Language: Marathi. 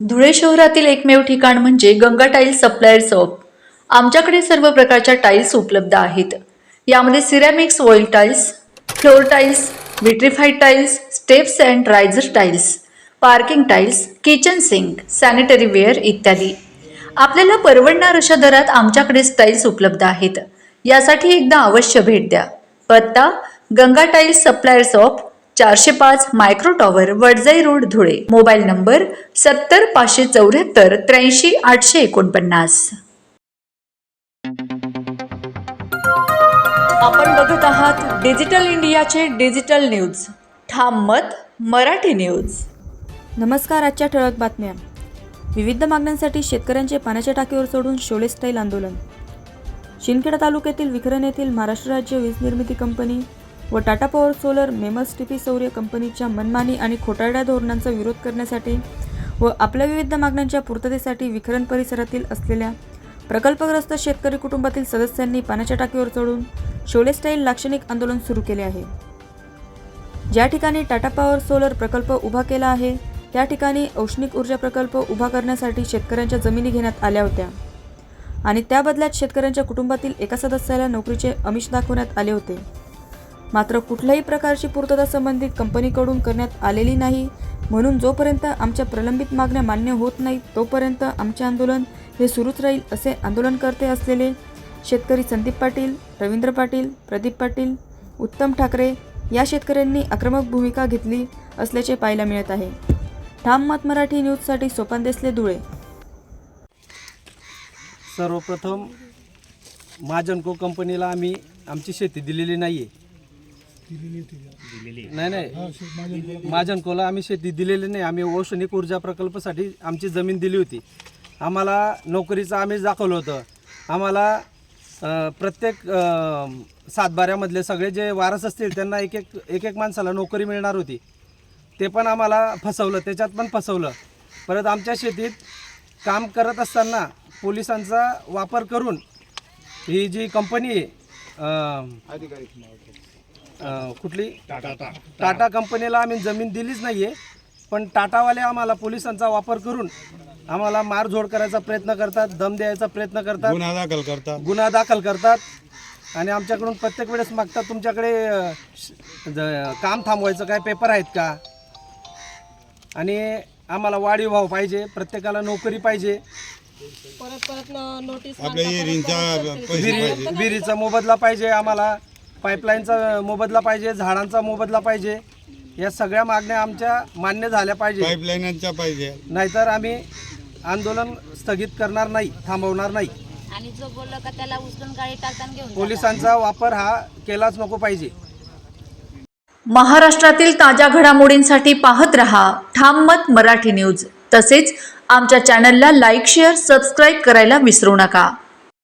धुळे शहरातील एकमेव ठिकाण म्हणजे गंगा टाइल्स सप्लायर शॉप। आमच्याकडे सर्व प्रकारच्या टाइल्स उपलब्ध आहेत। यामध्ये ceramics oil tiles, floor tiles, vitrified tiles, steps and riser tiles, parking tiles, kitchen sink, sanitary ware इत्यादी। आपल्याला परवडणार अशा दरात आमच्याकडे टाइल्स उपलब्ध आहेत। यासाठी एकदा अवश्य भेट द्या। पत्ता Ganga tiles supplier shop, 405 micro tower, Wadjai road, Dhule. Mobile number 70 574 83 849। आपण बघत आहात डिजिटल इंडियाचे डिजिटल न्यूज। ठाम मत मराठी न्यूज। नमस्कार। आजच्या ठळक बातम्या। विविध मागण्यांसाठी शेतकऱ्यांचे पाण्याच्या टाकीवर चढून शोले स्टाईल आंदोलन। शिंदखेडा तालुक्यातील विखरण येथील महाराष्ट्र राज्य वीज निर्मिती कंपनी व Tata power solar MEMS TP सौर्य कंपनीच्या मनमानी आणि खोटारड्या धोरणांचा विरोध करण्यासाठी व आपल्या विविध मागण्यांच्या पूर्ततेसाठी विखरण परिसरातील असलेल्या प्रकल्पग्रस्त शेतकरी कुटुंबातील सदस्यांनी पाण्याच्या टाकीवर चढून शोले स्टाईल लाक्षणिक आंदोलन सुरू केले आहे। ज्या ठिकाणी टाटा पॉवर सोलर प्रकल्प उभा केला आहे त्या ठिकाणी औष्णिक ऊर्जा प्रकल्प उभा करण्यासाठी शेतकऱ्यांच्या जमिनी घेण्यात आल्या होत्या आणि त्या बदल्यात शेतकऱ्यांच्या कुटुंबातील एका सदस्याला नोकरीचे आमिष दाखवण्यात आले होते। मात्र कुठल्याही प्रकारची पूर्तता संबंधित कंपनीकडून करण्यात आलेली नाही। म्हणून जोपर्यंत आमच्या प्रलंबित मागण्या मान्य होत नाहीत तोपर्यंत आमचे आंदोलन हे सुरूच राहील, असे आंदोलनकर्ते असलेले शेतकरी संदीप पाटील, रवींद्र पाटील, प्रदीप पाटील, उत्तम ठाकरे या शेतकऱ्यांनी आक्रमक भूमिका घेतली असल्याचे पाहायला मिळत आहे। ठाम मत मराठी न्यूजसाठी सोपान देसले, धुळे। सर्वप्रथम महाजनको कंपनीला आम्ही आमची शेती दिलेली नाही आहे। नाही महाजनकोला आम्ही शेती दिलेली नाही। आम्ही औष्णिक ऊर्जा प्रकल्पासाठी आमची जमीन दिली होती। आम्हाला नोकरीचं आमिष दाखवलं होतं। आम्हाला प्रत्येक सातबाऱ्यामधले सगळे जे वारस असतील त्यांना एक एक माणसाला नोकरी मिळणार होती। ते पण आम्हाला फसवलं, त्याच्यात पण फसवलं। परत आमच्या शेतीत काम करत असताना पोलिसांचा वापर करून ही जी कंपनी आहे कुठली टाटा कंपनीला आम्ही जमीन दिलीच नाही आहे, पण टाटावाले आम्हाला पोलिसांचा वापर करून आम्हाला मारझोड करायचा प्रयत्न करतात, दम द्यायचा प्रयत्न करतात, गुन्हा दाखल करतात आणि आमच्याकडून प्रत्येक वेळेस मागतात तुमच्याकडे काम थांबवायचं काय पेपर आहेत का, आणि आम्हाला वाढीव भाव पाहिजे, प्रत्येकाला नोकरी पाहिजे, परत नोटीस विहिरीचा मोबदला पाहिजे, आम्हाला पाईपलाईनचा मोबदला पाहिजे, झाडांचा मोबदला पाहिजे। या सगळ्या मागण्या आमच्या मान्य झाल्या पाहिजे, पाईपलाईनच्या पाहिजे, नाहीतर आम्ही आंदोलन स्थगित करणार नाही, थांबवणार नाही। आणि जो बोलला का त्याला उचलून गाडी टाकताना घेऊन पोलिसांचा वापर हा केलाच नको पाहिजे। महाराष्ट्रातील ताज्या घडामोडींसाठी पाहत रहा ठाम मत मराठी न्यूज। तसेच आमच्या चॅनलला लाईक, शेअर, सबस्क्राईब करायला विसरू नका।